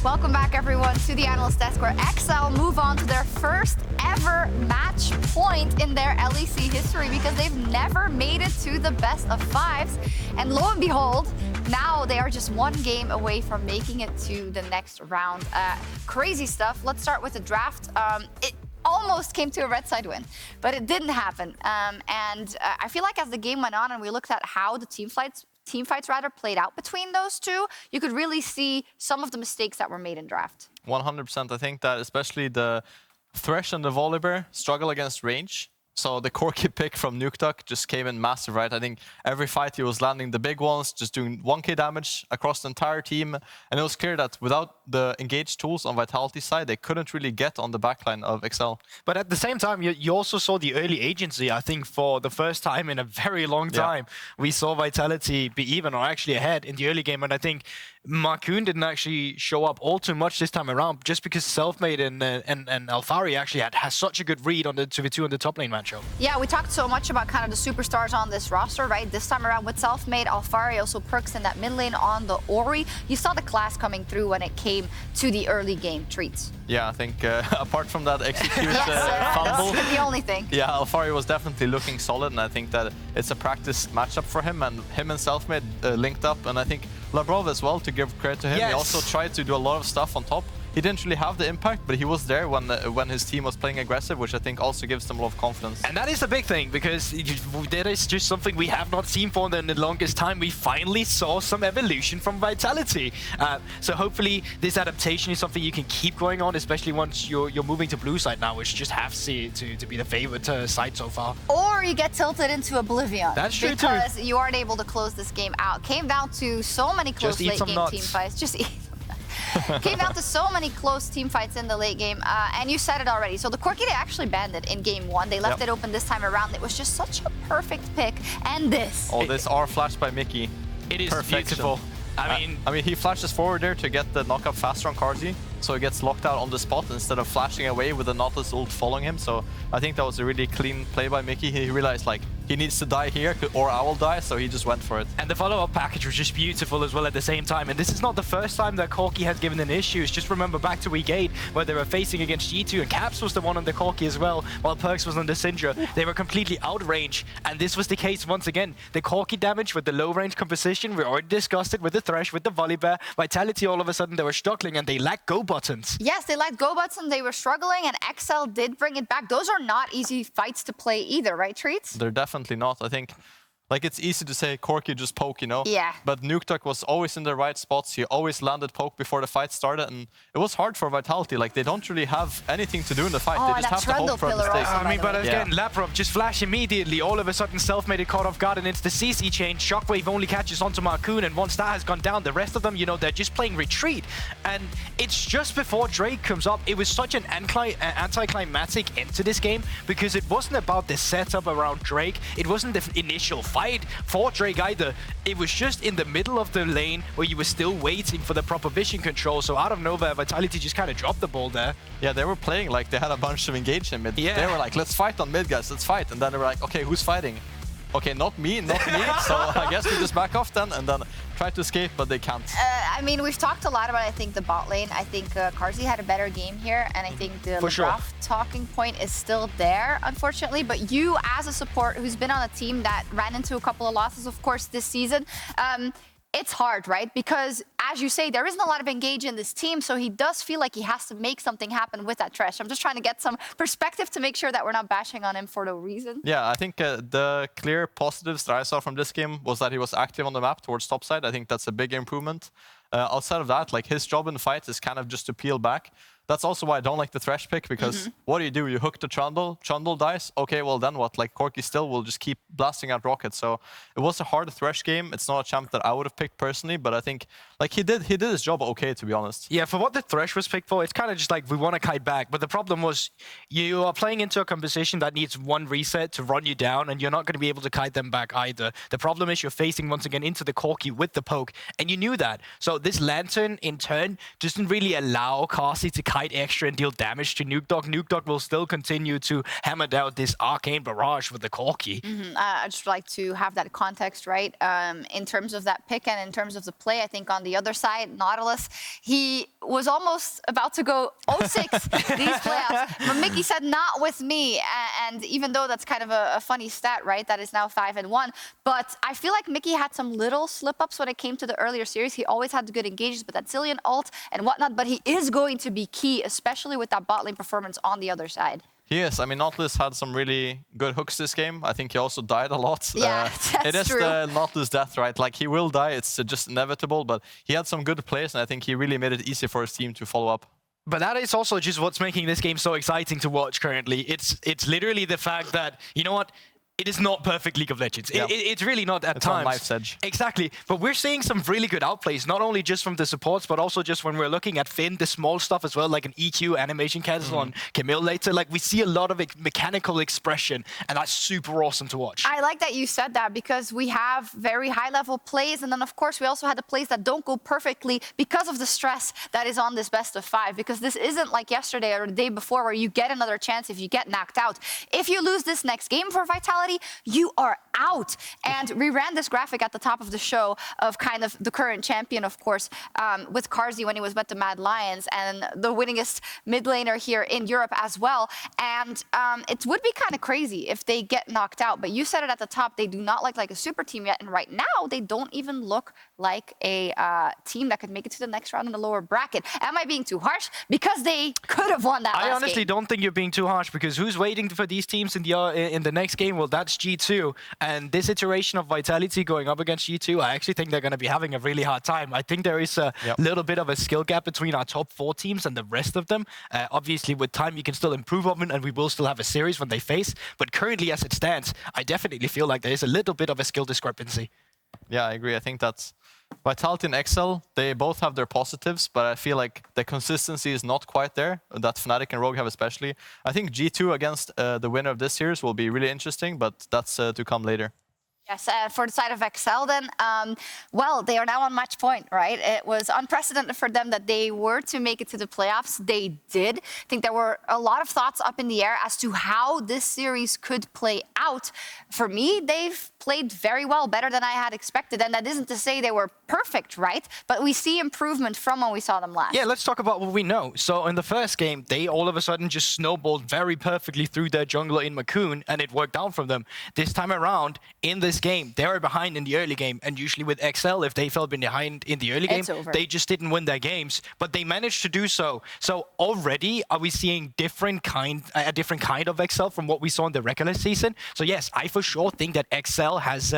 Welcome back, everyone, to the Analyst Desk, where XL move on to their first ever match point in their LEC history because they've never made it to the best of fives. And lo and behold, now they are just one game away from making it to the next round. Crazy stuff. Let's start with the draft. It almost came to a red side win, but it didn't happen. I feel like as the game went on and we looked at how the team fights played out between those two, you could really see some of the mistakes that were made in draft. 100%. I think that especially the Thresh and the Volibear struggle against range. So the Corki pick from Nukeduck just came in massive, right? I think every fight he was landing the big ones, just doing 1k damage across the entire team. And it was clear that without the engaged tools on Vitality's side, they couldn't really get on the backline of XL. But at the same time, you also saw the early agency, I think, for the first time in a very long time. Yeah. We saw Vitality be even or actually ahead in the early game. And I think Markoon didn't actually show up all too much this time around, just because Selfmade and Alphari actually has such a good read on the 2v2 on the top lane matchup. Yeah, we talked so much about kind of the superstars on this roster, right? This time around with Selfmade, Alphari, also Perkz in that mid lane on the Ori. You saw the class coming through when it came to the early game. Treatz. Yeah, I think apart from that execute fumble, that's the only thing. Yeah, Alphari was definitely looking solid, and I think that it's a practice matchup for him, and Selfmade linked up, and I think Labrov as well, to give credit to him. Yes. He also tried to do a lot of stuff on top. He didn't really have the impact, but he was there when his team was playing aggressive, which I think also gives them a lot of confidence. And that is the big thing, because that is just something we have not seen for in the longest time. We finally saw some evolution from Vitality. So hopefully this adaptation is something you can keep going on, especially once you're moving to blue side now, which just has to be the favorite side so far. Or you get tilted into oblivion. That's true too. Because you aren't able to close this game out. Came down to so many close late game team fights. Just eat. Came down to so many close team fights in the late game, and you said it already. So the Corki, they actually banned it in game one. They left it open this time around. It was just such a perfect pick. And this. Oh, this R flash by Mikyx. It is beautiful. I mean, he flashes forward there to get the knockup faster on Carzzy, so he gets locked out on the spot instead of flashing away with the Nautilus ult following him. So I think that was a really clean play by Mikyx. He realized, like, he needs to die here or I will die, so he just went for it. And the follow-up package was just beautiful as well at the same time. And this is not the first time that Corki has given an issues. Just remember back to week 8, where they were facing against G2, and Caps was the one on the Corki as well, while Perkz was on the Syndra. They were completely out of range, and this was the case once again. The Corki damage with the low range composition, we already discussed it with the Thresh, with the Volibear. Vitality, all of a sudden, they were struggling, and they lacked go buttons. Yes, they lacked go buttons, they were struggling, and XL did bring it back. Those are not easy fights to play either, right, Treatz? They're definitely not. I think, like, it's easy to say Corki just poke, you know? Yeah. But Nukeduck was always in the right spots. He always landed poke before the fight started, and it was hard for Vitality. Like, they don't really have anything to do in the fight. They just have to hope for a mistake. I mean, but again, Labrov just flash immediately. All of a sudden, Selfmade caught off guard, and it's the CC chain. Shockwave only catches onto Markoon, and once that has gone down, the rest of them, you know, they're just playing retreat. And it's just before Drake comes up. It was such an anticlimactic end to this game, because it wasn't about the setup around Drake. It wasn't the initial fight for Drake either. It was just in the middle of the lane where you were still waiting for the proper vision control. So out of nowhere, Vitality just kind of dropped the ball there. Yeah, they were playing like they had a bunch of engage in mid. Yeah. They were like, let's fight on mid, guys, let's fight. And then they were like, okay, who's fighting? Okay, not me. So I guess we just back off then and then try to escape, but they can't. I mean, we've talked a lot about, I think, the bot lane. I think Carzzy had a better game here, and I think the Labrov talking point is still there, unfortunately. But you, as a support who's been on a team that ran into a couple of losses, of course, this season, it's hard, right? Because, as you say, there isn't a lot of engage in this team, so he does feel like he has to make something happen with that Thresh. I'm just trying to get some perspective to make sure that we're not bashing on him for no reason. Yeah, I think the clear positives that I saw from this game was that he was active on the map towards topside. I think that's a big improvement. Outside of that, like, his job in the fight is kind of just to peel back. That's also why I don't like the Thresh pick, because what do? You hook the Trundle dies. Okay, well then what? Like, Corki still will just keep blasting out rockets. So it was a hard Thresh game. It's not a champ that I would have picked personally, but I think, like, he did his job okay, to be honest. Yeah, for what the Thresh was picked for, it's kind of just like, we want to kite back. But the problem was, you are playing into a composition that needs one reset to run you down, and you're not going to be able to kite them back either. The problem is you're facing once again into the Corki with the poke, and you knew that. So this Lantern, in turn, doesn't really allow Carzzy to kite extra and deal damage to Nukeduck. Nukeduck will still continue to hammer down this arcane barrage with the Corki. I just like to have that context, right? In terms of that pick and in terms of the play, I think on the other side, Nautilus. He was almost about to go 0-6 these playoffs, but Mikyx said, not with me. And even though that's kind of a funny stat, right? That is now 5-1. But I feel like Mikyx had some little slip-ups when it came to the earlier series. He always had the good engagements, but that Zillion ult and whatnot. But he is going to be key, especially with that bot lane performance on the other side. Yes, I mean, Nautilus had some really good hooks this game. I think he also died a lot. Yeah, that's it is true. the Nautilus death, right? Like, he will die, it's just inevitable, but he had some good plays, and I think he really made it easy for his team to follow up. But that is also just what's making this game so exciting to watch currently. It's literally the fact that, you know what? It is not perfect League of Legends. Yeah. It's really not at it's times. On life's edge. Exactly. But we're seeing some really good outplays, not only just from the supports, but also just when we're looking at Finn, the small stuff as well, like an EQ animation cancel on Camille later. Like, we see a lot of mechanical expression, and that's super awesome to watch. I like that you said that, because we have very high-level plays, and then, of course, we also had the plays that don't go perfectly because of the stress that is on this best of 5, because this isn't like yesterday or the day before where you get another chance if you get knocked out. If you lose this next game for Vitality, you are out. And we ran this graphic at the top of the show of kind of the current champion, of course, with Carzzy when he was met the Mad Lions, and the winningest mid laner here in Europe as well. And it would be kind of crazy if they get knocked out. But you said it at the top, they do not look like a super team yet. And right now, they don't even look like a team that could make it to the next round in the lower bracket. Am I being too harsh? Because they could have won that last game. I honestly don't think you're being too harsh, because who's waiting for these teams in the next game? Well, that's G2. And this iteration of Vitality going up against G2, I actually think they're going to be having a really hard time. I think there is a little bit of a skill gap between our top 4 teams and the rest of them. Obviously, with time, you can still improve on it, and we will still have a series when they face. But currently, as it stands, I definitely feel like there is a little bit of a skill discrepancy. Yeah, I agree. I think that's Vitality and XL, they both have their positives, but I feel like the consistency is not quite there, that Fnatic and Rogue have especially. I think G2 against the winner of this series will be really interesting, but that's to come later. Yes, for the side of XL then, well, they are now on match point, right? It was unprecedented for them that they were to make it to the playoffs. They did. I think there were a lot of thoughts up in the air as to how this series could play out. For me, they've played very well, better than I had expected. And that isn't to say they were perfect, right? But we see improvement from when we saw them last. Yeah, let's talk about what we know. So in the first game, they all of a sudden just snowballed very perfectly through their jungler in Markoon, and it worked out for them. This time around, in this game, they were behind in the early game, and usually with XL, if they fell behind in the early game, they just didn't win their games, but they managed to do so. So already, are we seeing a different kind of XL from what we saw in the regular season? So yes, I for sure think that XL has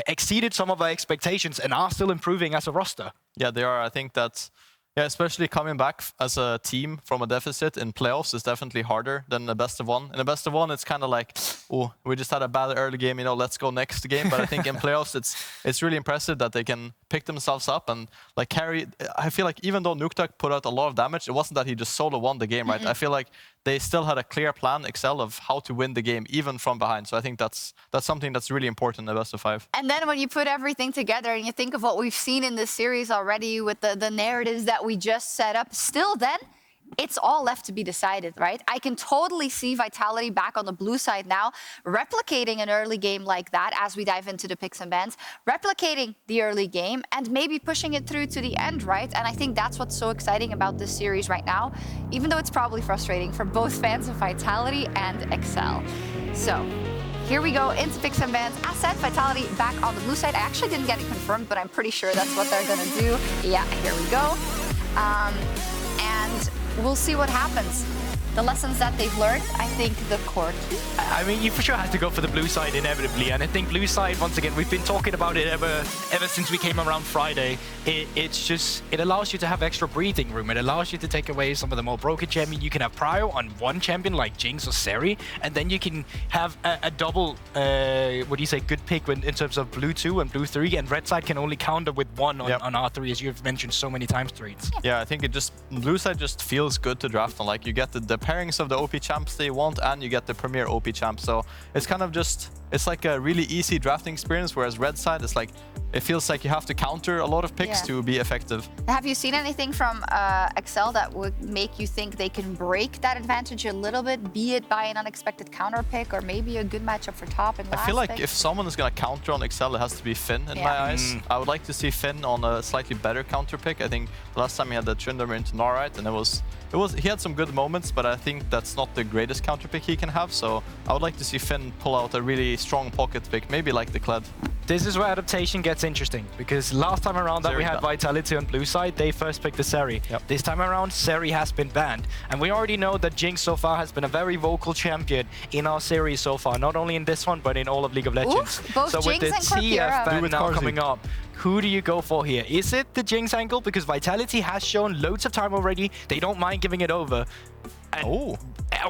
exceeded some of our expectations and are still improving as a roster. Yeah, they are. I think that's, yeah, especially coming back as a team from a deficit in playoffs is definitely harder than the best of one. In the best of one, it's kind of like, oh, we just had a bad early game, you know, let's go next game. But I think in playoffs, it's really impressive that they can pick themselves up and like carry. I feel like even though Nukeduck put out a lot of damage, it wasn't that he just solo won the game, right? I feel like they still had a clear plan, XL, of how to win the game, even from behind. So I think that's something that's really important in the best of 5. And then when you put everything together and you think of what we've seen in this series already with the narratives that we just set up, still then, it's all left to be decided, right? I can totally see Vitality back on the blue side now, replicating an early game like that as we dive into the picks and bans, replicating the early game and maybe pushing it through to the end, right? And I think that's what's so exciting about this series right now, even though it's probably frustrating for both fans of Vitality and XL. So here we go into picks and bans. As said, Vitality back on the blue side. I actually didn't get it confirmed, but I'm pretty sure that's what they're gonna do. Yeah, here we go. And we'll see what happens. The lessons that they've learned, I think the Corki. I mean, you for sure have to go for the blue side inevitably, and I think blue side, once again, we've been talking about it ever since we came around Friday. It allows you to have extra breathing room. It allows you to take away some of the more broken champion. You can have prio on one champion like Jinx or Seri, and then you can have a double, good pick in terms of blue 2 and blue 3, and red side can only counter with 1 on R3, as you've mentioned so many times, Treatz. Yeah, I think blue side just feels good to draft on. Like, you get the pairings of the OP champs they want, and you get the premier OP champ. So it's kind of just, it's like a really easy drafting experience, whereas red side is like it feels like you have to counter a lot of picks to be effective. Have you seen anything from Excel that would make you think they can break that advantage a little bit, be it by an unexpected counter pick or maybe a good matchup for top and last I feel like pick? if someone is going to counter on Excel, it has to be Finn in my eyes. I would like to see Finn on a slightly better counter pick. I think last time he had the Tryndamere into Gnar, right? And he had some good moments, but I think that's not the greatest counter pick he can have. So I would like to see Finn pull out a really strong pocket pick, maybe like the Kled. This is where adaptation gets interesting, because last time around that we had Vitality on blue side, they first picked the Seri. This time around, Seri has been banned. And we already know that Jinx so far has been a very vocal champion in our series so far, not only in this one, but in all of League of Legends. Both so Jinx with the and Corki TF ban now Carzzy. coming up, who do you go for here? Is it the Jinx angle? Because Vitality has shown loads of time already. They don't mind giving it over. And,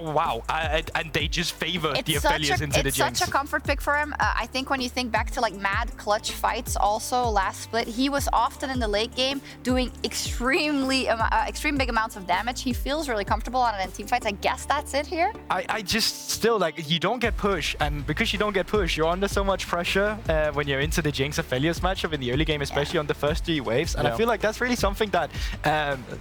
wow, and they just favor the Aphelios into the Jinx. It's such a comfort pick for him. I think when you think back to like mad clutch fights also last split, he was often in the late game doing extreme big amounts of damage. He feels really comfortable on it in team fights. I guess that's it here. I just still, like, you don't get push, and because you don't get push, you're under so much pressure when you're into the Jinx Aphelios matchup in the early game, especially on the first 3 waves. And I feel like that's really something that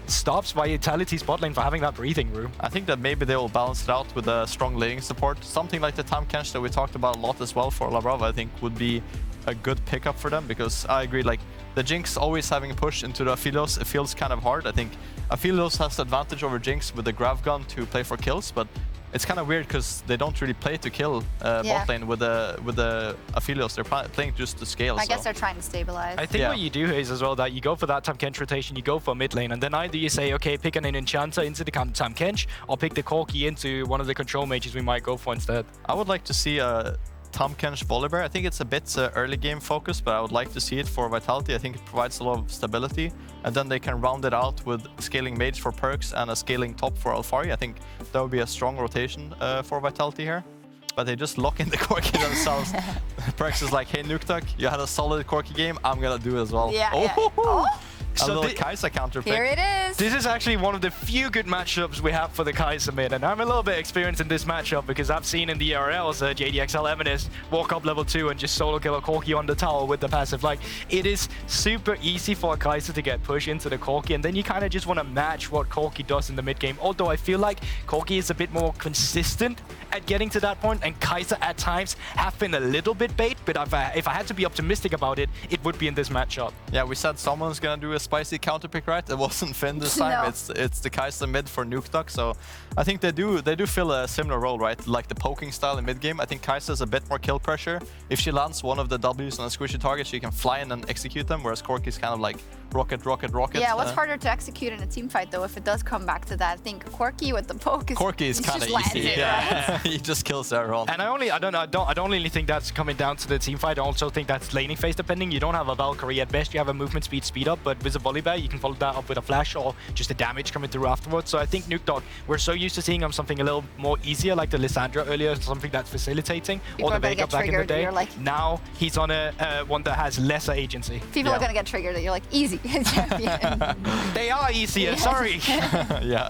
stops Vitality's bot lane from having that breathing room. I think that maybe they will balance it out with a strong laning support. Something like the Tahm Kench that we talked about a lot as well for Labrov, I think would be a good pickup for them, because I agree, like, the Jinx always having a push into the Aphelios, it feels kind of hard. I think Aphelios has the advantage over Jinx with the Grav Gun to play for kills, but it's kind of weird because they don't really play to kill bot lane with the Aphelios. They're playing just to scale. I guess they're trying to stabilize. I think what you do is as well that you go for that Tahm Kench rotation, you go for mid lane, and then either you say, okay, pick an enchanter into the Tahm Kench, or pick the Corki into one of the control mages we might go for instead. I would like to see a Tahm Kench Volibear. I think it's a bit early game focused, but I would like to see it for Vitality. I think it provides a lot of stability, and then they can round it out with scaling mage for Perkz and a scaling top for Alphari. I think that would be a strong rotation for Vitality here. But they just lock in the Corki themselves. Perkz is like, hey Nukeduck, you had a solid Corki game, I'm gonna do it as well. A little Kai'Sa counter pick. Here it is. This is actually one of the few good matchups we have for the Kai'Sa mid, and I'm a little bit experienced in this matchup because I've seen in the ERLs JDXL Eminist walk up level 2 and just solo kill a Corki on the tower with the passive. Like, it is super easy for a Kai'Sa to get pushed into the Corki, and then you kind of just want to match what Corki does in the mid game. Although I feel like Corki is a bit more consistent at getting to that point, and Kai'Sa at times have been a little bit bait, but if I had to be optimistic about it, it would be in this matchup. Yeah, we said someone's gonna do a spicy counter pick, right? It wasn't Finn this time. No. It's the Kai'Sa mid for Nukeduck. So I think they do fill a similar role, right? Like the poking style in mid game. I think Kai'Sa is a bit more kill pressure. If she lands one of the W's on a squishy target, she can fly in and execute them, whereas Corki is kind of like rocket. Yeah, what's harder to execute in a team fight though, if it does come back to that? I think Corki with the poke is kind of easy. Right? He just kills everyone. And I don't really think that's coming down to the team fight. I also think that's laning phase depending. You don't have a Valkyrie. At best you have a movement speed up, but with a Volibear you can follow that up with a flash or just the damage coming through afterwards. So I think Nukeduck, we're so used to seeing him something a little more easier, like the Lissandra earlier, something that's facilitating, People or the Vega back in the day. Like, now he's on a one that has lesser agency. People are gonna get triggered that you're like, easy. They are easier, sorry. Yeah,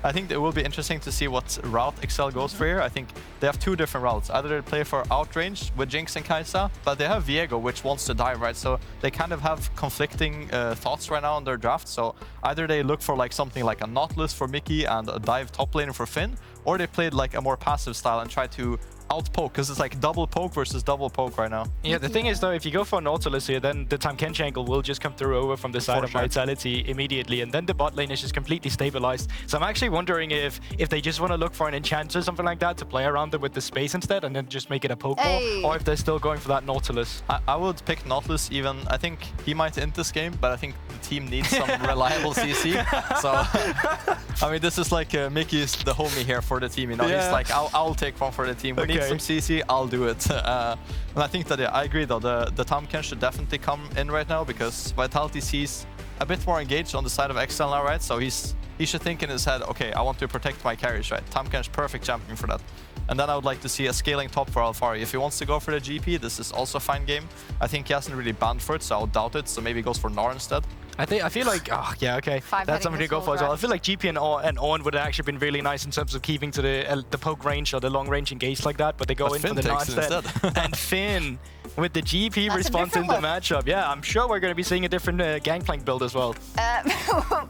I think it will be interesting to see what route Excel goes for here. I think they have 2 different routes. Either they play for outrange with Jinx and Kai'Sa, but they have Viego, which wants to dive, right? So they kind of have conflicting thoughts right now on their draft. So either they look for like something like a Nautilus for Mikyx and a dive top lane for Finn, or they played like a more passive style and try to out-poke, because it's like double poke versus double poke right now. Yeah, the thing is though, if you go for Nautilus here, then the Tahm Kench angle will just come through over from the side of Vitality immediately, and then the bot lane is just completely stabilized. So I'm actually wondering if they just want to look for an enchanter or something like that to play around it with the space instead, and then just make it a poke ball, or if they're still going for that Nautilus. I would pick Nautilus even. I think he might end this game, but I think the team needs some reliable CC. So, I mean, this is like Mickey is the homie here for the team, you know? He's like, I'll take one for the team. We need some CC, I'll do it. And I think that, I agree though, the Tahm Kench should definitely come in right now, because Vitality sees a bit more engaged on the side of Excel now, right? So he should think in his head, okay, I want to protect my carries, right? Tahm Kench, perfect champion for that. And then I would like to see a scaling top for Alphari. If he wants to go for the GP, this is also a fine game. I think he hasn't really banned for it, so I would doubt it. So maybe he goes for Gnar instead. I feel like, oh yeah, okay, that's something to go for as well. I feel like GP and Ornn would have actually been really nice in terms of keeping to the poke range or the long range engage like that, but they go in for the Gnar instead. And Finn with the GP response in the matchup. Yeah, I'm sure we're going to be seeing a different Gangplank build as well.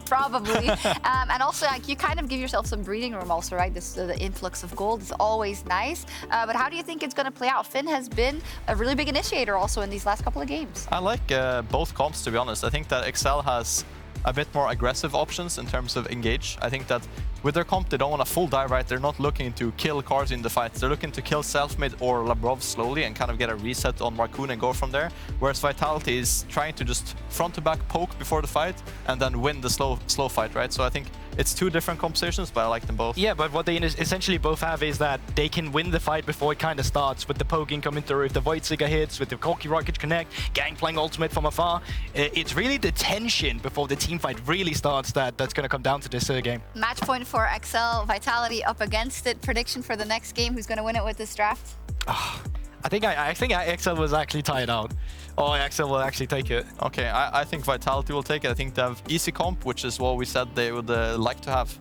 Probably. And also, like, you kind of give yourself some breathing room also, right? The influx of gold is always nice. But how do you think it's going to play out? Finn has been a really big initiator also in these last couple of games. I like both comps, to be honest. I think that XL has a bit more aggressive options in terms of engage. I think that with their comp, they don't want a full dive, right? They're not looking to kill Carzzy in the fights. They're looking to kill Selfmade or Labrov slowly and kind of get a reset on Markoon and go from there. Whereas Vitality is trying to just front-to-back poke before the fight and then win the slow fight, right? So I think it's two different compositions, but I like them both. Yeah, but what they essentially both have is that they can win the fight before it kind of starts, with the poking coming through, if the Void Seeker hits, with the Corki Rocket Connect, Gangplank ultimate from afar. It's really the tension before the team fight really starts that's going to come down to this game. Match point for XL, Vitality up against it. Prediction for the next game, who's going to win it with this draft? I think XL was actually tied out. Oh, XL will actually take it. Okay, I think Vitality will take it. I think they have easy comp, which is what we said they would like to have.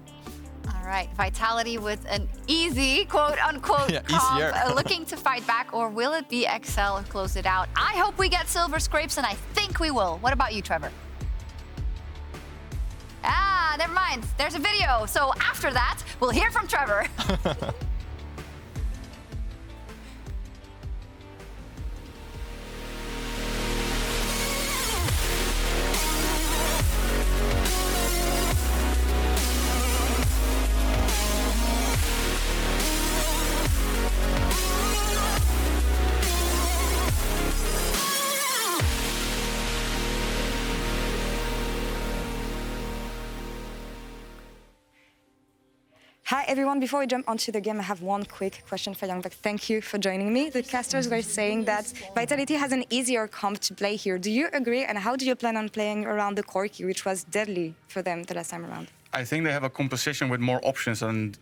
All right, Vitality with an easy, quote-unquote, comp, looking to fight back, or will it be XL and close it out? I hope we get silver scrapes, and I think we will. What about you, Trevor? Ah, never mind. There's a video. So after that, we'll hear from Trevor. Hi everyone, before we jump onto the game, I have one quick question for Youngbuck. Thank you for joining me. The casters were saying that Vitality has an easier comp to play here. Do you agree? And how do you plan on playing around the Corki, which was deadly for them the last time around? I think they have a composition with more options and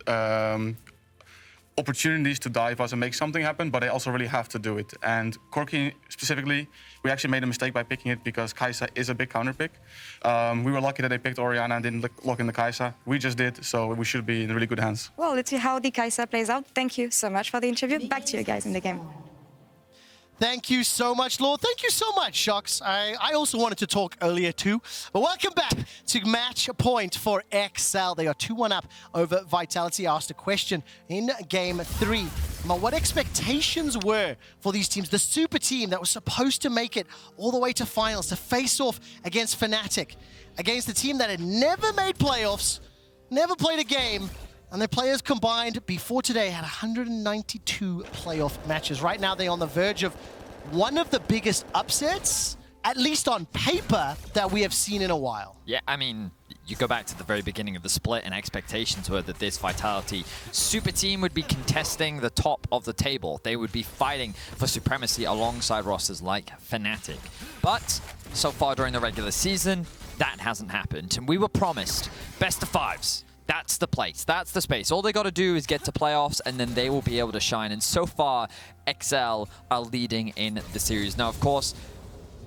opportunities to dive us and make something happen, but they also really have to do it. And Corki specifically, we actually made a mistake by picking it because Kai'Sa is a big counter pick. We were lucky that they picked Orianna and didn't lock in the Kai'Sa. We just did, so we should be in really good hands. Well, let's see how the Kai'Sa plays out. Thank you so much for the interview. Back to you guys in the game. Thank you so much, Lord. Thank you so much, Sjokz. I also wanted to talk earlier too. But welcome back to match point for XL. They are 2-1 up over Vitality. I asked a question in game 3 about what expectations were for these teams. The super team that was supposed to make it all the way to finals, to face off against Fnatic, against the team that had never made playoffs, never played a game, and their players combined before today had 192 playoff matches. Right now, they're on the verge of one of the biggest upsets, at least on paper, that we have seen in a while. Yeah, I mean, you go back to the very beginning of the split, and expectations were that this Vitality super team would be contesting the top of the table. They would be fighting for supremacy alongside rosters like Fnatic. But so far during the regular season, that hasn't happened. And we were promised best of fives. That's the place, that's the space. All they got to do is get to playoffs and then they will be able to shine. And so far, XL are leading in the series. Now, of course,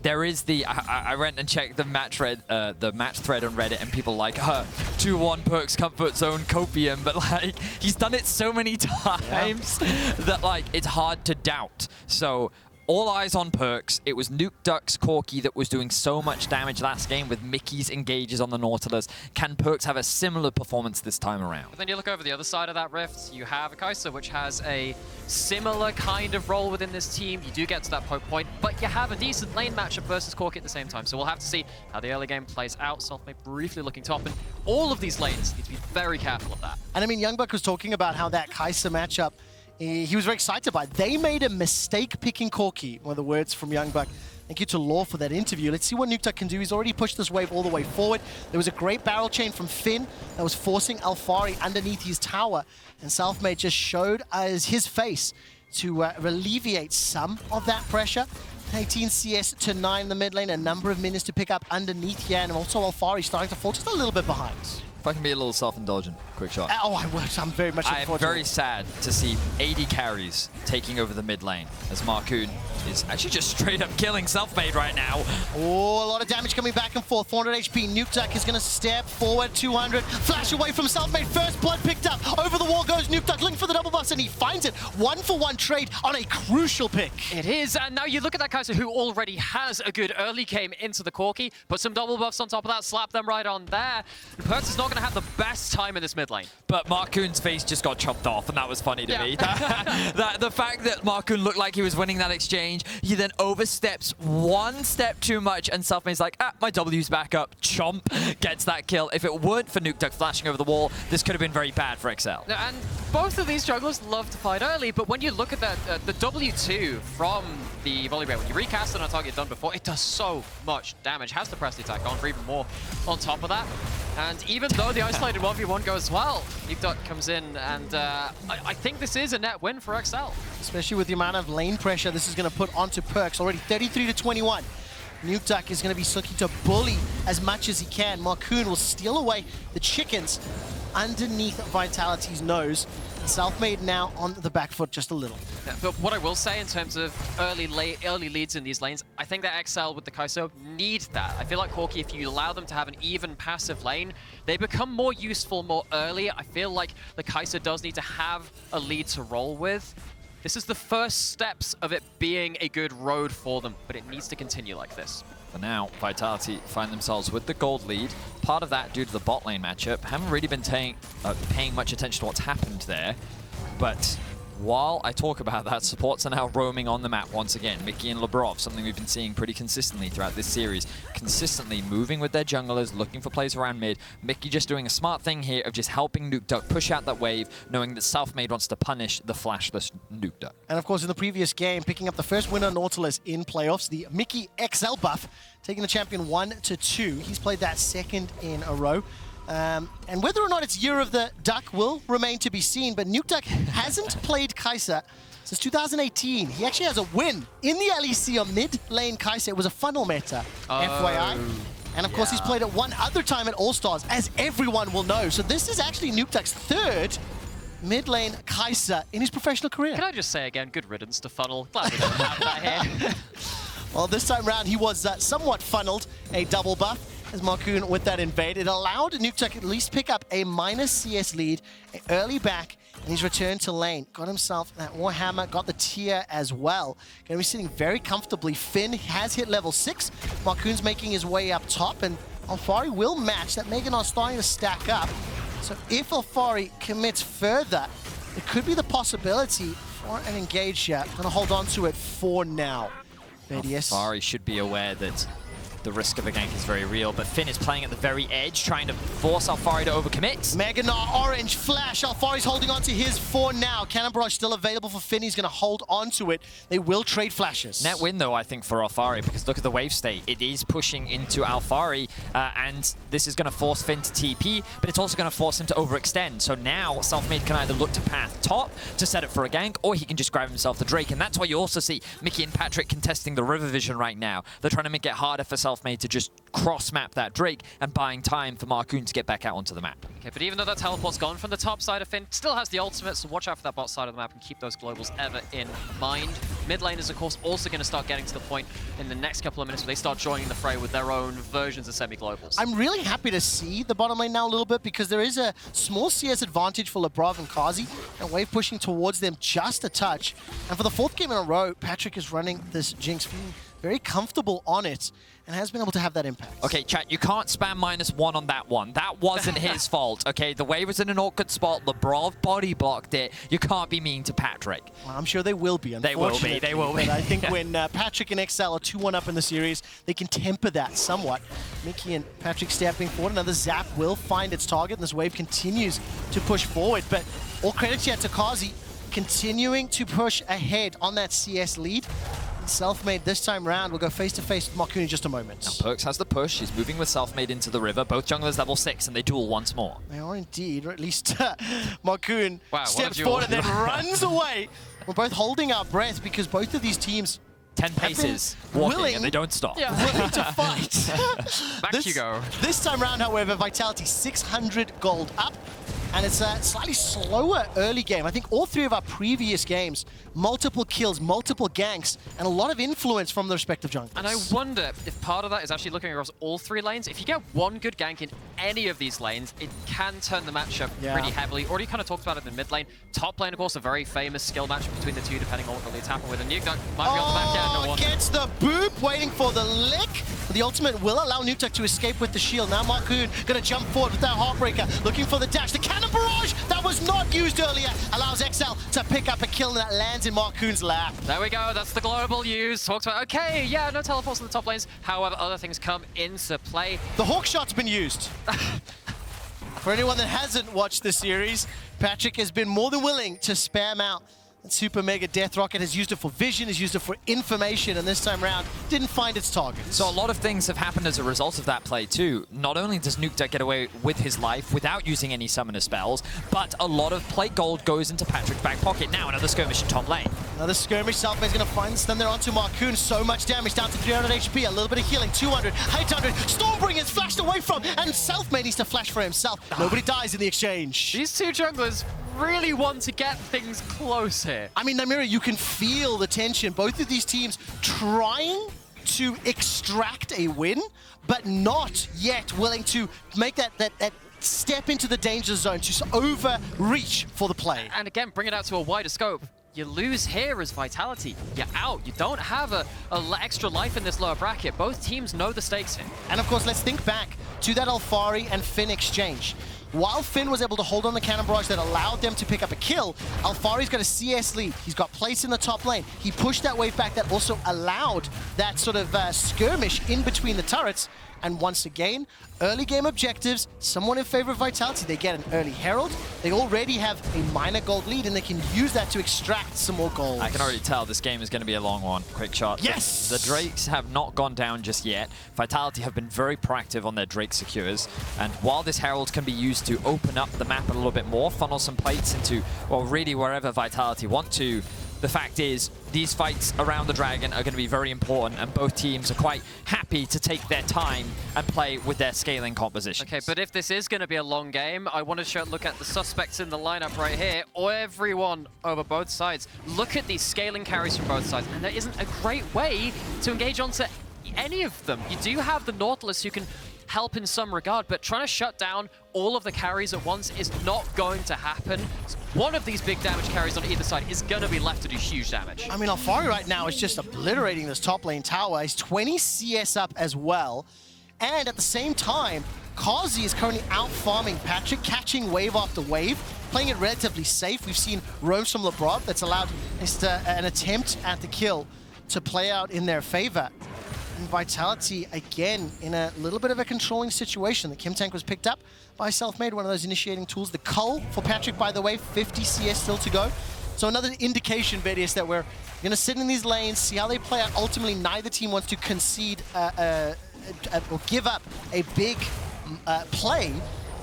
there is the, I went and checked the match thread on Reddit and people like, 2-1 Perkz comfort zone copium, but like, he's done it so many times that like, it's hard to doubt. So, all eyes on Perkz. It was Nukeduck's Corki that was doing so much damage last game with Mikyx engages on the Nautilus. Can Perkz have a similar performance this time around? But then you look over the other side of that rift, you have a Kai'Sa, which has a similar kind of role within this team. You do get to that poke point, but you have a decent lane matchup versus Corki at the same time. So we'll have to see how the early game plays out. Selfmade briefly looking top, and all of these lanes need to be very careful of that. And I mean, Youngbuck was talking about how that Kai'Sa matchup, he was very excited by it. They made a mistake picking Corki, one of the words from Youngbuck. Thank you to Law for that interview. Let's see what Nukeduck can do. He's already pushed this wave all the way forward. There was a great barrel chain from Finn that was forcing Alphari underneath his tower. And Selfmade just showed as his face to alleviate some of that pressure. 18 CS to 9 in the mid lane, a number of minions to pick up underneath here, and also Alphari starting to fall just a little bit behind. If I can be a little self-indulgent, Quickshot. Oh, I'm very much looking forward to it. I'm very sad to see AD carries taking over the mid lane as Markoon is actually just straight up killing Selfmade right now. Oh, a lot of damage coming back and forth. 400 HP. Nukeduck is going to step forward. 200. Flash away from Selfmade. First blood picked up. Over the wall goes Nukeduck, looking for the double buffs, and he finds it. 1-for-1 trade on a crucial pick. It is, and now you look at that Kai'Sa who already has a good early game into the Corki, put some double buffs on top of that, slap them right on there. And Perkz is not going to have the best time in this mid lane. But Markoon's face just got chopped off, and that was funny to me. The fact that Markoon looked like he was winning that exchange, he then oversteps one step too much, and Selfmade's like, my W's back up. Chomp gets that kill. If it weren't for Nukeduck flashing over the wall, this could have been very bad for XL. And both of these jugglers love to fight early, but when you look at the W2 from the Volibear, when you recast it on a target done before, it does so much damage. Has the press attack on for even more on top of that. And even though the isolated 1v1 goes well, Nukeduck comes in, and I think this is a net win for XL. Especially with the amount of lane pressure this is going to put onto Perkz. Already 33-21. Nukeduck is going to be looking to bully as much as he can. Markoon will steal away the chickens underneath Vitality's nose. Selfmade now on the back foot just a little. Yeah, but what I will say in terms of early leads in these lanes, I think that XL with the Kai'Sa need that. I feel like Corki, if you allow them to have an even passive lane, they become more useful more early. I feel like the Kai'Sa does need to have a lead to roll with. This is the first steps of it being a good road for them, but it needs to continue like this. For now, Vitality find themselves with the gold lead. Part of that due to the bot lane matchup. Haven't really been paying much attention to what's happened there. But while I talk about that, supports are now roaming on the map once again. Mikyx and Labrov, something we've been seeing pretty consistently throughout this series. Consistently moving with their junglers, looking for plays around mid. Mikyx just doing a smart thing here of just helping Nukeduck push out that wave, knowing that Selfmade wants to punish the flashless Nukeduck. And of course, in the previous game, picking up the first winner Nautilus in playoffs, the Mikyx XL buff, taking the champion 1-2. He's played that second in a row. And whether or not it's Year of the Duck will remain to be seen, but Nukeduck hasn't played Kai'Sa since 2018. He actually has a win in the LEC on mid lane Kai'Sa. It was a funnel meta, FYI. And of course, he's played it one other time at All-Stars, as everyone will know. So this is actually Nukeduck's third mid lane Kai'Sa in his professional career. Can I just say again, good riddance to funnel. Glad we don't have that here. Well, this time round, he was somewhat funneled, a double buff, as Markoon with that invade. It allowed Nukeduck at least pick up a minus CS lead, early back, and he's returned to lane. Got himself that Warhammer, got the tier as well. Gonna be sitting very comfortably. Finn has hit level 6. Markoon's making his way up top, and Alphari will match. That Mega Gnar starting to stack up. So if Alphari commits further, it could be the possibility for an engage here. Gonna hold on to it for now. Vedius. Alphari should be aware that the risk of a gank is very real, but Finn is playing at the very edge, trying to force Alphari to overcommit. Mega Gnar, orange flash. Alphari's holding on to his for now. Cannon Barrage still available for Finn. He's going to hold on to it. They will trade flashes. Net win, though, I think, for Alphari, because look at the wave state. It is pushing into Alphari, and this is going to force Finn to TP, but it's also going to force him to overextend. So now, Selfmade can either look to path top to set it for a gank, or he can just grab himself the Drake, and that's why you also see Mikyx and Patrik contesting the River Vision right now. They're trying to make it harder for Selfmade to just cross-map that Drake and buying time for Markoon to get back out onto the map. Okay, but even though that teleport's gone from the top side of Finn, still has the ultimate, so watch out for that bot side of the map and keep those globals ever in mind. Mid lane is, of course, also going to start getting to the point in the next couple of minutes where they start joining the fray with their own versions of semi-globals. I'm really happy to see the bottom lane now a little bit, because there is a small CS advantage for Labrov and Carzzy, and wave pushing towards them just a touch. And for the fourth game in a row, Patrik is running this Jinx, feeling very comfortable on it, and has been able to have that impact. Okay, chat, you can't spam -1 on that one. That wasn't his fault, okay? The wave was in an awkward spot. Labrov body blocked it. You can't be mean to Patrik. Well, I'm sure they will be, They will be, they will be. But I think when Patrik and XL are 2-1 up in the series, they can temper that somewhat. Mikyx and Patrik stepping forward. Another zap will find its target, and this wave continues to push forward. But all credit yet to Carzzy, continuing to push ahead on that CS lead. Selfmade this time round will go face-to-face with Markoon in just a moment. Now Perkz has the push. He's moving with Selfmade into the river. Both junglers level 6, and they duel once more. They are indeed, or at least Markoon steps a forward and then runs away. We're both holding our breath because both of these teams 10 paces walking, and they don't stop. Willing to fight. Back you go. This time round, however, Vitality 600 gold up. and it's a slightly slower early game. I think all three of our previous games, multiple kills, multiple ganks, and a lot of influence from the respective junglers. And I wonder if part of that is actually looking across all three lanes. If you get one good gank in any of these lanes, it can turn the matchup pretty heavily. Already kind of talked about it in mid lane. Top lane, of course, a very famous skill match between the two, depending on what the leads happen with. And Nukeduck might be on the back end. No one gets the boop, waiting for the lick. The ultimate will allow Nukeduck to escape with the shield. Now Markoon gonna jump forward with that Heartbreaker, looking for the dash. The cannon barrage that was not used earlier allows XL to pick up a kill that lands in Markoon's lap. There we go, that's the global use. Talks about, okay, yeah, no teleports in the top lanes. However, other things come into play. The hook shot's been used. For anyone that hasn't watched the series, Patrik has been more than willing to spam out Super Mega Death Rocket, has used it for vision, has used it for information, and this time around didn't find its target. So a lot of things have happened as a result of that play too. Not only does Nukeduck get away with his life without using any summoner spells, but a lot of plate gold goes into Patrik's back pocket. Now another skirmish in top lane. Another skirmish, Selfmade's gonna find this, then they're onto Markoon. So much damage, down to 300 HP, a little bit of healing, 200, 800. Stormbringer's flashed away from, and Selfmade needs to flash for himself. Nobody dies in the exchange. These two junglers really want to get things close here. I mean, Nymaera, you can feel the tension. Both of these teams trying to extract a win, but not yet willing to make that step into the danger zone, to overreach for the play. And again, bring it out to a wider scope. You lose here as Vitality. You're out. You don't have a extra life in this lower bracket. Both teams know the stakes here. And of course, let's think back to that Alphari and Finn exchange. While Finn was able to hold on the cannon barrage that allowed them to pick up a kill, Alphari's got a CS lead. He's got place in the top lane. He pushed that wave back that also allowed that sort of skirmish in between the turrets. And once again, early game objectives, somewhat in favor of Vitality. They get an early Herald. They already have a minor gold lead, and they can use that to extract some more gold. I can already tell this game is going to be a long one. Quickshot. Yes! The Drakes have not gone down just yet. Vitality have been very proactive on their Drake secures. And while this Herald can be used to open up the map a little bit more, funnel some plates into, well, really wherever Vitality want to, the fact is, these fights around the Dragon are going to be very important, and both teams are quite happy to take their time and play with their scaling compositions. Okay, but if this is going to be a long game, I want to look at the suspects in the lineup right here. Everyone over both sides. Look at these scaling carries from both sides, and there isn't a great way to engage onto any of them. You do have the Nautilus who can help in some regard, but trying to shut down all of the carries at once is not going to happen. One of these big damage carries on either side is going to be left to do huge damage. I mean, Alphari right now is just obliterating this top lane tower. He's 20 CS up as well. And at the same time, Carzzy is currently out-farming Patrik, catching wave after wave, playing it relatively safe. We've seen roams from Labrov that's allowed an attempt at the kill to play out in their favor. And Vitality, again, in a little bit of a controlling situation. The Kim tank was picked up by Selfmade, one of those initiating tools. The cull for Patrik, by the way, 50 CS still to go. So another indication, Vedius, that we're going to sit in these lanes, see how they play out. Ultimately, neither team wants to concede or give up a big play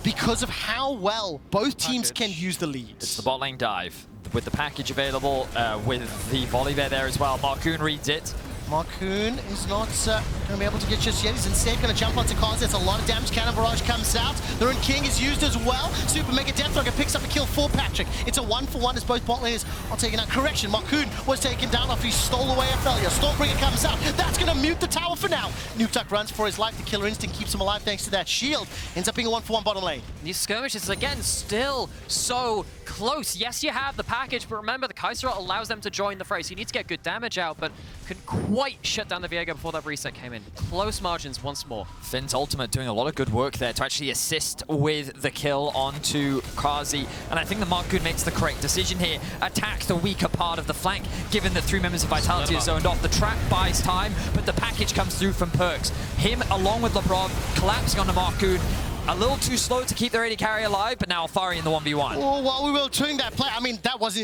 because of how well both teams can use the lead. It's the bot lane dive with the package available, with the Volibear there as well. Markoon reads it. Markoon is not going to be able to get just yet. He's instead going to jump onto Carzzy. It's a lot of damage. Cannon Barrage comes out. The Rune King is used as well. Super Mega Death Rocket picks up a kill for Patrik. It's a 1-for-1 as both bot laners are taken out. Correction, Markoon was taken down after he stole away Aphelios. Stormbringer comes out. That's going to mute the tower for now. Nukeduck runs for his life. The Killer Instinct keeps him alive thanks to that shield. Ends up being a 1-for-1 bottom lane. These skirmishes, again, still so close. Yes, you have the package, but remember, the Kai'Sa allows them to join the fray. So you need to get good damage out, but couldn't quite shut down the Viego before that reset came in. Close margins once more. Finn's ultimate doing a lot of good work there to actually assist with the kill onto Carzzy. And I think the Markoon makes the correct decision here. Attack the weaker part of the flank, given that 3 members of Vitality are zoned off. The trap buys time, but the package comes through from Perkz. Him, along with Labrov, collapsing onto Markoon. A little too slow to keep their AD carry alive, but now Alphari in the 1v1. Oh, while we were doing that play, I mean, that was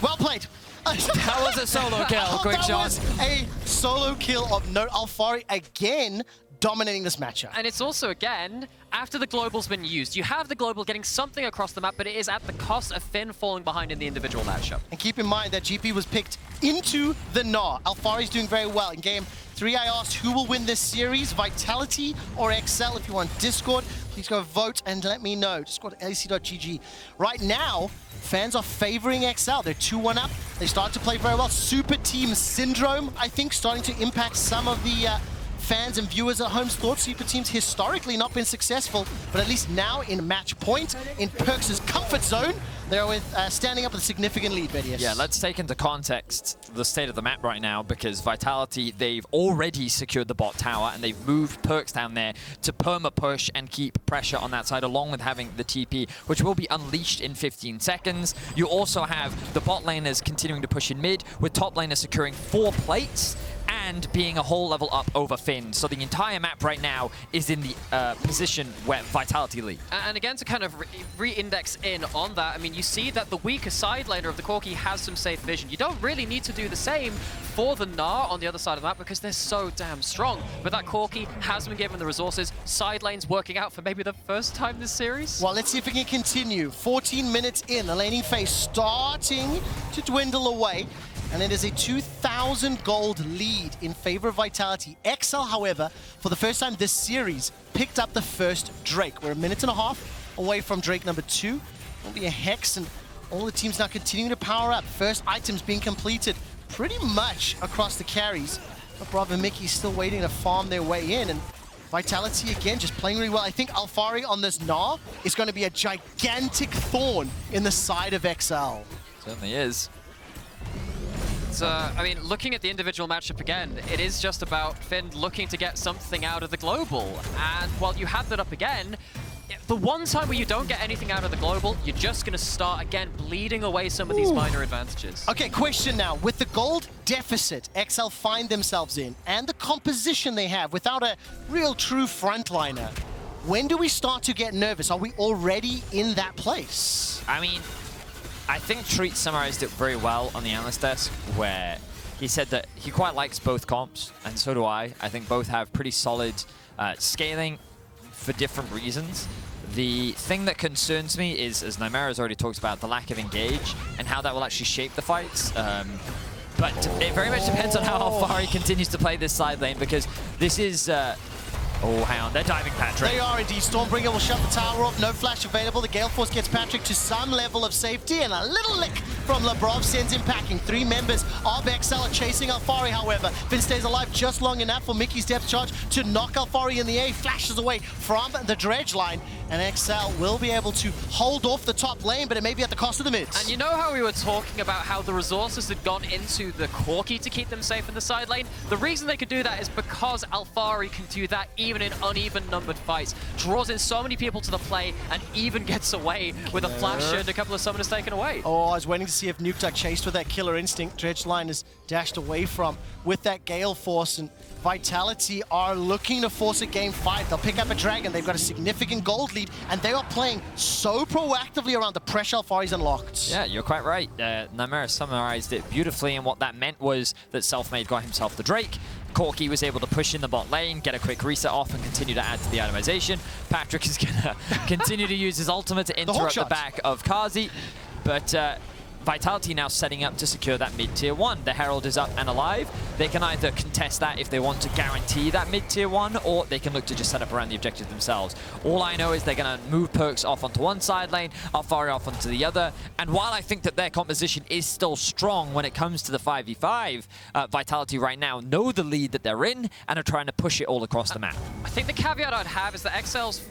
well played. That was a solo kill, Quickshot. That was a solo kill of note. Alphari again dominating this matchup. And it's also, again, after the global's been used, you have the global getting something across the map, but it is at the cost of Finn falling behind in the individual matchup. And keep in mind that GP was picked into the Gnar. Alphari's doing very well. In game 3, I asked who will win this series, Vitality or XL. If you want Discord, please go vote and let me know. Discord lec.gg. Right now, fans are favoring XL. They're 2-1 up. They start to play very well. Super team syndrome, I think, starting to impact some of the fans and viewers at home's thought. Super teams historically not been successful, but at least now in match point, in Perkz' comfort zone, they're with standing up with a significant lead, Vedius. Yeah, let's take into context the state of the map right now, because Vitality, they've already secured the bot tower and they've moved Perkz down there to perma push and keep pressure on that side, along with having the TP, which will be unleashed in 15 seconds. You also have the bot laners continuing to push in mid, with top laners securing 4 plates and being a whole level up over Finn. So the entire map right now is in the position where Vitality lead. And again, to kind of re-index in on that, I mean, you see that the weaker side laner of the Corki has some safe vision. You don't really need to do the same for the Gnar on the other side of the map because they're so damn strong. But that Corki has been given the resources. Side lane's working out for maybe the first time this series. Well, let's see if we can continue. 14 minutes in, the laning phase starting to dwindle away. And it is a 2,000 gold lead in favor of Vitality. XL, however, for the first time this series, picked up the first Drake. We're a minute and a half away from Drake number 2. It'll be a Hex, and all the teams now continuing to power up. First items being completed pretty much across the carries. Labrov and Mikyx still waiting to farm their way in, and Vitality, again, just playing really well. I think Alphari on this Gnar is going to be a gigantic thorn in the side of XL. Certainly is. I mean, looking at the individual matchup again, it is just about Finn looking to get something out of the global. And while you have that up again, the one time where you don't get anything out of the global, you're just going to start, again, bleeding away some of these minor advantages. Okay, question now. With the gold deficit XL find themselves in, and the composition they have without a real true frontliner, when do we start to get nervous? Are we already in that place? I mean, I think Treatz summarized it very well on the analyst desk, where he said that he quite likes both comps, and so do I. I think both have pretty solid scaling for different reasons. The thing that concerns me is, as Nymaera has already talked about, the lack of engage and how that will actually shape the fights. But it very much depends on how Alphari continues to play this side lane, because this is... oh, hang on, they're diving Patrik. They are indeed. Stormbringer will shut the tower off. No flash available. The Gale Force gets Patrik to some level of safety, and a little lick from Labrov sends him packing. 3 members of XL are chasing Alphari, however. Finn stays alive just long enough for Mikyx's depth charge to knock Alphari in the A. Flashes away from the dredge line, and XL will be able to hold off the top lane, but it may be at the cost of the mids. And you know how we were talking about how the resources had gone into the Corki to keep them safe in the side lane? The reason they could do that is because Alphari can do that even in uneven numbered fights. Draws in so many people to the play and even gets away with a flash and a couple of summoners taken away. Oh, I was waiting to see if Nukeduck chased with that killer instinct. Dredge line is dashed away from with that Gale Force, and Vitality are looking to force a game 5. They'll pick up a dragon. They've got a significant gold lead, and they are playing so proactively around the pressure Alphari's unlocked. Yeah, you're quite right. Nymaera summarized it beautifully, and what that meant was that Selfmade got himself the Drake. Corki was able to push in the bot lane, get a quick reset off, and continue to add to the itemization. Patrik is going to continue to use his ultimate to interrupt the back of Carzzy, but Vitality now setting up to secure that mid-tier 1. The Herald is up and alive. They can either contest that if they want to guarantee that mid-tier 1, or they can look to just set up around the objective themselves. All I know is they're going to move Perkz off onto one side lane, Alphari off onto the other, and while I think that their composition is still strong when it comes to the 5v5, Vitality right now know the lead that they're in and are trying to push it all across the map. I think the caveat I'd have is that XL's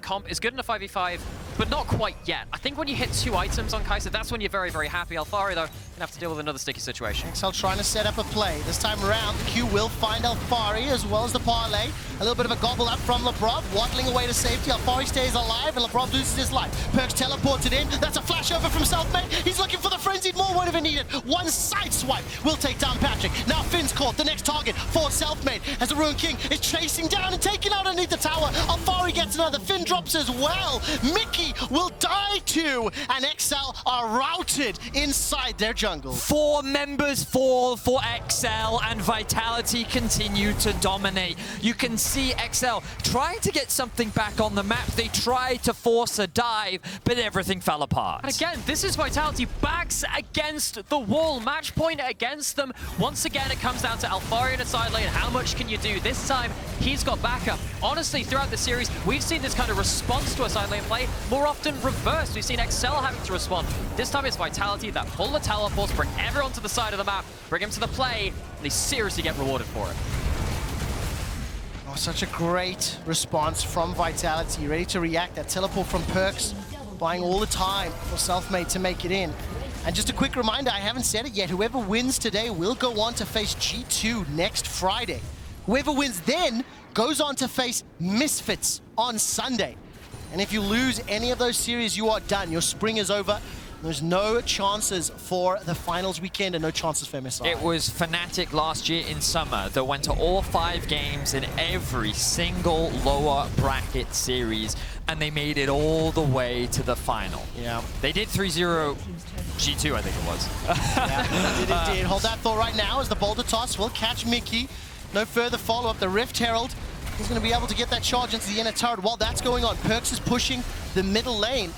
comp is good in a 5v5, but not quite yet. I think when you hit 2 items on Kai'Sa, that's when you're very, very happy. Alphari, though, gonna have to deal with another sticky situation. XL trying to set up a play. This time around, the Q will find Alphari as well as the parlay. A little bit of a gobble up from Labrov, waddling away to safety. Alphari stays alive, and Labrov loses his life. Perkz teleported in. That's a flash over from Selfmade. He's looking for the frenzied more, won't even need it. One side swipe will take down Patrik. Now Finn's caught, the next target for Selfmade, as the Ruined King is chasing down and taking out underneath the tower. Alphari gets another. Finn drops as well. Mikyx Corki will die too, and XL are routed inside their jungle. 4 members fall for XL, and Vitality continue to dominate. You can see XL trying to get something back on the map. They tried to force a dive, but everything fell apart. And again, this is Vitality backs against the wall. Match point against them. Once again, it comes down to Alphari in a side lane. How much can you do? This time, he's got backup. Honestly, throughout the series, we've seen this kind of response to a side lane play more often reversed. We've seen XL having to respond. This time it's Vitality that pull the teleports, bring everyone to the side of the map, bring him to the play, and they seriously get rewarded for it. Oh, such a great response from Vitality, ready to react. That teleport from Perkz, buying all the time for Selfmade to make it in. And just a quick reminder, I haven't said it yet, whoever wins today will go on to face G2 next Friday. Whoever wins then goes on to face Misfits on Sunday. And if you lose any of those series, you are done. Your spring is over. There's no chances for the finals weekend and no chances for MSI. It was Fnatic last year in summer that went to all 5 games in every single lower bracket series, and they made it all the way to the final. Yeah. They did 3-0 G2, I think it was. Yeah, it indeed. Hold that thought right now as the boulder toss will catch Mikyx. No further follow-up. The Rift Herald is going to be able to get that charge into the inner turret. While that's going on, Perkz is pushing the middle lane.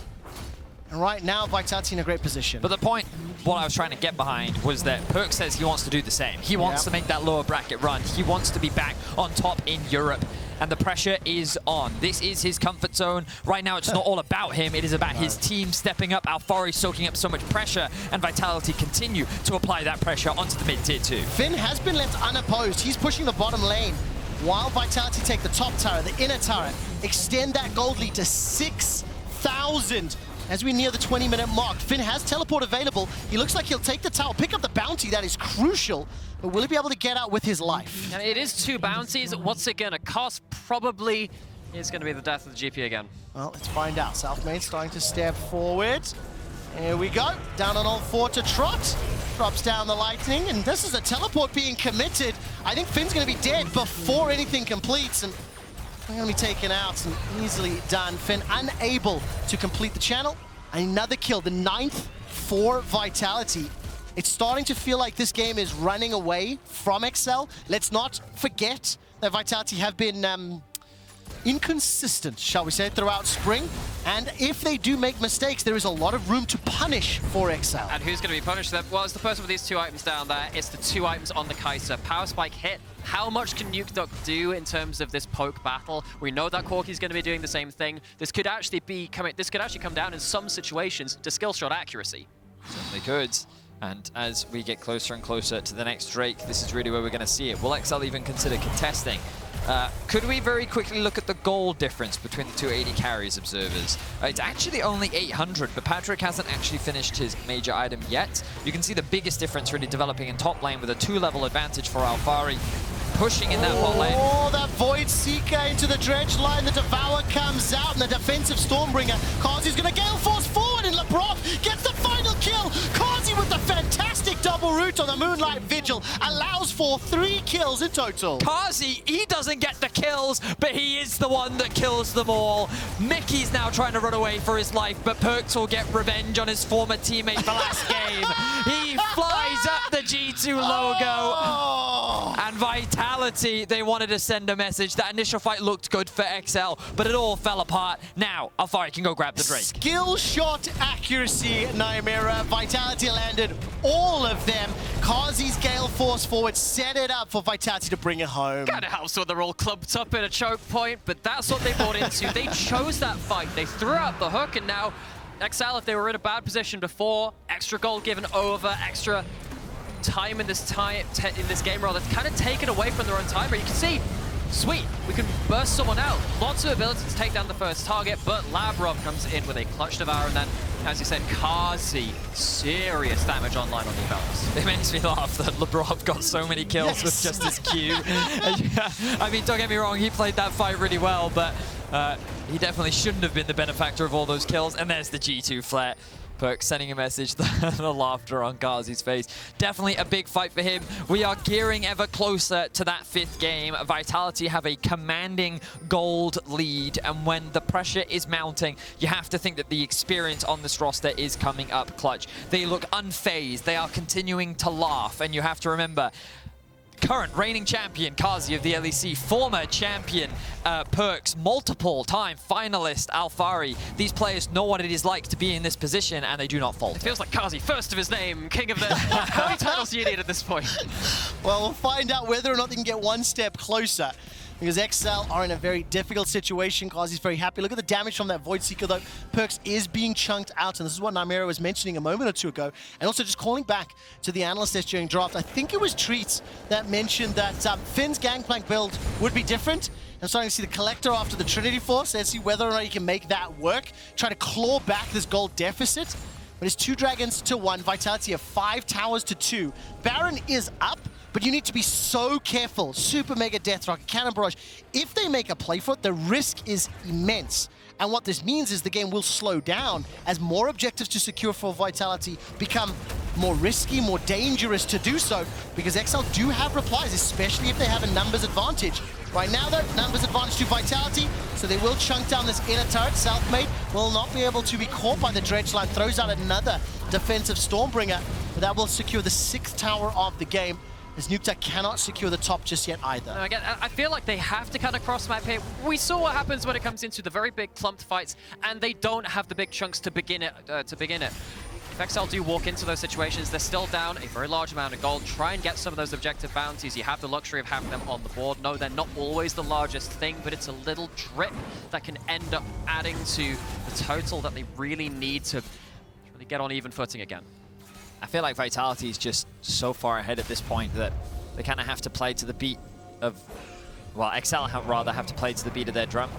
And right now, Vitality in a great position. But the point, what I was trying to get behind, was that Perkz says he wants to do the same. He wants to make that lower bracket run. He wants to be back on top in Europe. And the pressure is on. This is his comfort zone. Right now, it's not all about him. It is about his team stepping up. Alphari soaking up so much pressure, and Vitality continue to apply that pressure onto the mid-tier 2. Finn has been left unopposed. He's pushing the bottom lane, while Vitality take the top tower, the inner tower, extend that gold lead to 6,000. As we near the 20-minute mark, Finn has teleport available. He looks like he'll take the tower, pick up the bounty. That is crucial. But will he be able to get out with his life? And it is 2 bounties. What's it going to cost? Probably is going to be the death of the GP again. Well, let's find out. Selfmade starting to step forward. Here we go. Down on all 4 to Trot. Drops down the lightning, and this is a teleport being committed. I think Finn's going to be dead before anything completes, and they're going to be taken out and easily done. Finn unable to complete the channel. Another kill, the 9th for Vitality. It's starting to feel like this game is running away from XL. Let's not forget that Vitality have been inconsistent, shall we say, throughout spring. And if they do make mistakes, there is a lot of room to punish for XL. And who's going to be punished? Well, it's the person with these 2 items down there. It's the 2 items on the Kai'Sa. Power Spike hit. How much can Nukeduck do in terms of this poke battle? We know that Corki's going to be doing the same thing. This could actually come down in some situations to skill shot accuracy. Certainly could. And as we get closer and closer to the next Drake, this is really where we're going to see it. Will XL even consider contesting? Could we very quickly look at the gold difference between the 2 AD carries, observers? It's actually only 800, but Patrik hasn't actually finished his major item yet. You can see the biggest difference really developing in top lane with a 2-level advantage for Alphari. Pushing in that bot lane. Oh, that Void Seeker into the dredge line. The Devour comes out, and the defensive Stormbringer. Carzzy's going to Gale Force forward, and Labrov gets the final kill. Carzzy with the fantastic double root on the Moonlight Vigil allows for 3 kills in total. Carzzy, he doesn't get the kills, but he is the one that kills them all. Mickey's now trying to run away for his life, but Perkz will get revenge on his former teammate for last game. He flies up the G2 logo. Oh. And Vitality, they wanted to send a message. That initial fight looked good for XL, but it all fell apart. Now, Alphari can go grab the Drake. Skill shot accuracy, Nymaera. Vitality landed all of them. Carzzy's Gale Force forward set it up for Vitality to bring it home. Kind of helps when they're all clumped up in a choke point, but that's what they bought into. They chose that fight. They threw out the hook, and now XL, if they were in a bad position before, extra gold given over, extra time in this game rather, kind of taken away from their own timer. You can see, sweet, we can burst someone out. Lots of ability to take down the first target, but Labrov comes in with a clutch devour, and then, as you said, Carzzy, serious damage online on the Aphelios. It makes me laugh that Labrov got so many kills with just his Q. I mean, don't get me wrong, he played that fight really well, but he definitely shouldn't have been the benefactor of all those kills. And there's the G2 flare. Perkz sending a message, the laughter on Carzzy's face. Definitely a big fight for him. We are gearing ever closer to that 5th game. Vitality have a commanding gold lead, and when the pressure is mounting, you have to think that the experience on this roster is coming up clutch. They look unfazed. They are continuing to laugh, and you have to remember, current reigning champion Carzzy of the LEC, former champion Perkz, multiple-time finalist Alphari. These players know what it is like to be in this position, and they do not falter. It feels like Carzzy, first of his name, king of the... How many titles do you need at this point? Well, we'll find out whether or not they can get one step closer, because XL are in a very difficult situation. Carzzy's very happy. Look at the damage from that Void Seeker, though. Perkz is being chunked out, and this is what Nymaera was mentioning a moment or two ago. And also just calling back to the Analysts during draft. I think it was Treatz that mentioned that Finn's Gangplank build would be different. I'm starting to see the Collector after the Trinity Force. Let's see whether or not he can make that work. Try to claw back this gold deficit. But it's 2 dragons to 1. Vitality of 5 towers to 2. Baron is up, but you need to be so careful. Super Mega Death Rocket, Cannon Barrage. If they make a play for it, the risk is immense. And what this means is the game will slow down as more objectives to secure for Vitality become more risky, more dangerous to do so, because XL do have replies, especially if they have a numbers advantage. Right now, though, numbers advantage to Vitality, so they will chunk down this inner turret. Selfmade will not be able to be caught by the Dredge Line, throws out another defensive Stormbringer, but that will secure the 6th tower of the game, as Nukeduck cannot secure the top just yet either. No, again, I feel like they have to kind of cross-map here. We saw what happens when it comes into the very big clumped fights, and they don't have the big chunks to begin it. If XL do walk into those situations, they're still down a very large amount of gold. Try and get some of those objective bounties. You have the luxury of having them on the board. No, they're not always the largest thing, but it's a little drip that can end up adding to the total that they really need to really get on even footing again. I feel like Vitality is just so far ahead at this point that they kind of have to play to the beat of, well, XL rather have to play to the beat of their drum.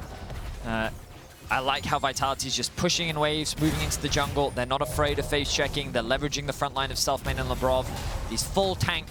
I like how Vitality is just pushing in waves, moving into the jungle. They're not afraid of face checking. They're leveraging the front line of Selfmade and Labrov. These full tank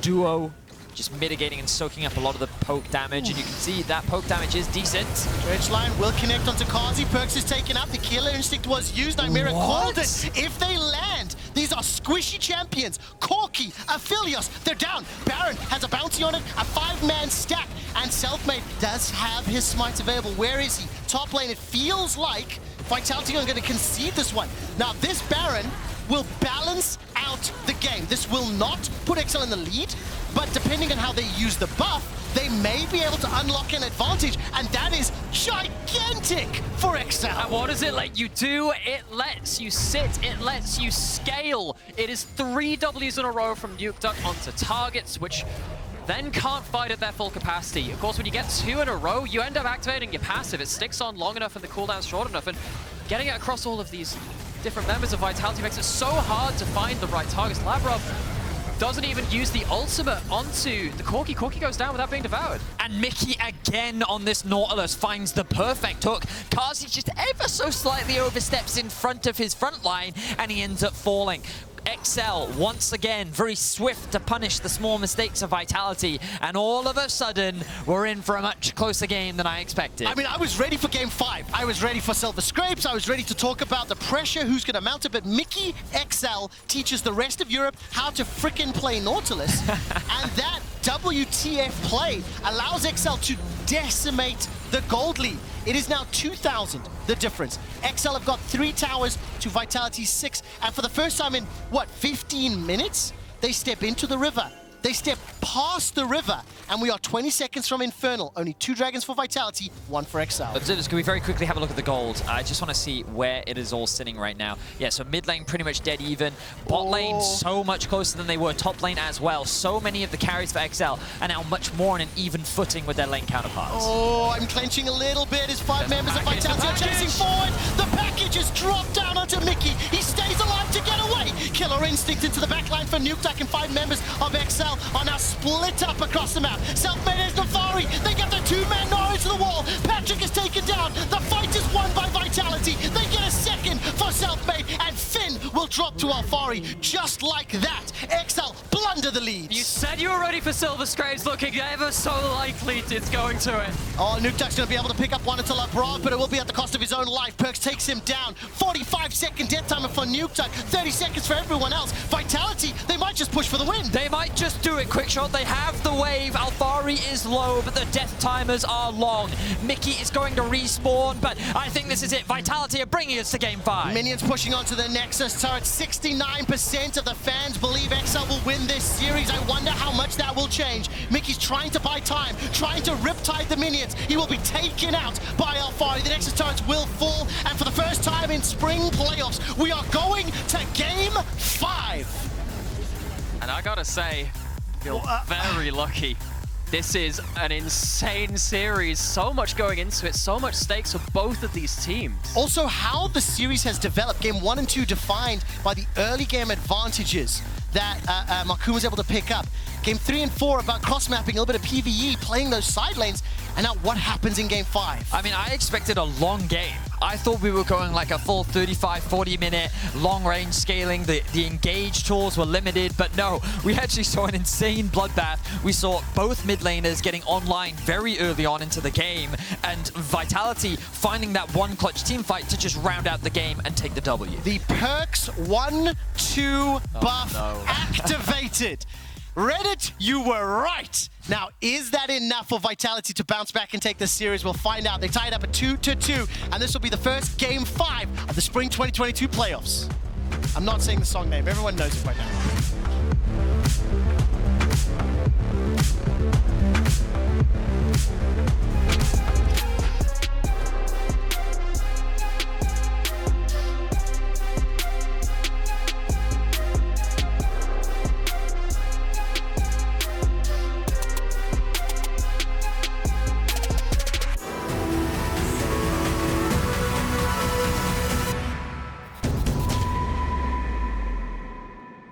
duo just mitigating and soaking up a lot of the poke damage, and you can see that poke damage is decent. Dredge Line will connect onto Carzzy. Perkz is taken up. The Killer Instinct was used. Nymaera called it. If they land, these are squishy champions. Corki, Aphelios, they're down. Baron has a bounty on it, a 5-man stack, and Selfmade does have his smites available. Where is he? Top lane, it feels like Vitality are going to concede this one. Now, this Baron will balance out the game. This will not put XL in the lead, but depending on how they use the buff, they may be able to unlock an advantage, and that is gigantic for XL. And what does it let you do? It lets you sit, it lets you scale. It is 3 Ws in a row from Nukeduck onto targets, which then can't fight at their full capacity. Of course, when you get 2 in a row, you end up activating your passive. It sticks on long enough and the cooldown's short enough, and getting it across all of these different members of Vitality makes it so hard to find the right targets. Labrov doesn't even use the ultimate onto the Corki. Corki goes down without being devoured. And Mikyx again on this Nautilus finds the perfect hook. Carzzy just ever so slightly oversteps in front of his front line, and he ends up falling. XL, once again, very swift to punish the small mistakes of Vitality, and all of a sudden, we're in for a much closer game than I expected. I mean, I was ready for Game 5. I was ready for Silver Scrapes. I was ready to talk about the pressure, who's going to mount it, but Mikyx XL teaches the rest of Europe how to frickin' play Nautilus, and that WTF play allows XL to decimate the gold lead. It is now 2,000, the difference. XL have got 3 towers to Vitality 6, and for the first time in, what, 15 minutes? They step into the river. They step past the river, and we are 20 seconds from Infernal. Only 2 dragons for Vitality, 1 for XL. Observers, can we very quickly have a look at the gold? I just want to see where it is all sitting right now. Yeah, so mid lane pretty much dead even. Bot lane so much closer than they were. Top lane as well. So many of the carries for XL are now much more on an even footing with their lane counterparts. Oh, I'm clenching a little bit as 5 members of Vitality are chasing forward. The package is dropped down onto Mikyx. He stays alive to get away. Killer Instinct into the backline for Nukeduck, and 5 members of XL are now split up across the map. Selfmade is Alphari. They get the 2-man Gnar into the wall. Patrik is taken down. The fight is won by Vitality. They get a second for Selfmade, and Finn will drop to Alphari just like that. XL under the lead. You said you were ready for Silver Scrapes, looking ever so likely it's going to it. Oh, Nukeduck's going to be able to pick up one into Labrov, but it will be at the cost of his own life. Perkz takes him down. 45-second death timer for Nukeduck. 30 seconds for everyone else. Vitality, they might just push for the win. They might just do it. Quickshot, they have the wave. Alphari is low, but the death timers are long. Mikyx is going to respawn, but I think this is it. Vitality are bringing us to game 5. Minions pushing onto the Nexus turret. 69% of the fans believe XL will win this series. I wonder how much that will change. Mikyx trying to buy time, trying to riptide the minions. He will be taken out by Alphari. The Nexus turrets will fall, and for the first time in spring playoffs, we are going to game 5. And I gotta say, I feel very lucky. This is an insane series. So much going into it, so much stakes for both of these teams. Also, how the series has developed. Game 1 and 2 defined by the early game advantages that Markoon was able to pick up. Game 3 and 4 about cross-mapping, a little bit of PvE, playing those side lanes. And now what happens in game 5? I mean, I expected a long game. I thought we were going like a full 35, 40-minute long-range scaling. The engage tools were limited, but no, we actually saw an insane bloodbath. We saw both mid laners getting online very early on into the game, and Vitality finding that one clutch team fight to just round out the game and take the W. The Perkz 1-2 buff activated. Reddit, you were right. Now, is that enough for Vitality to bounce back and take this series? We'll find out. They tied up at 2-2, and this will be the first game 5 of the Spring 2022 playoffs. I'm not saying the song name. Everyone knows it by now.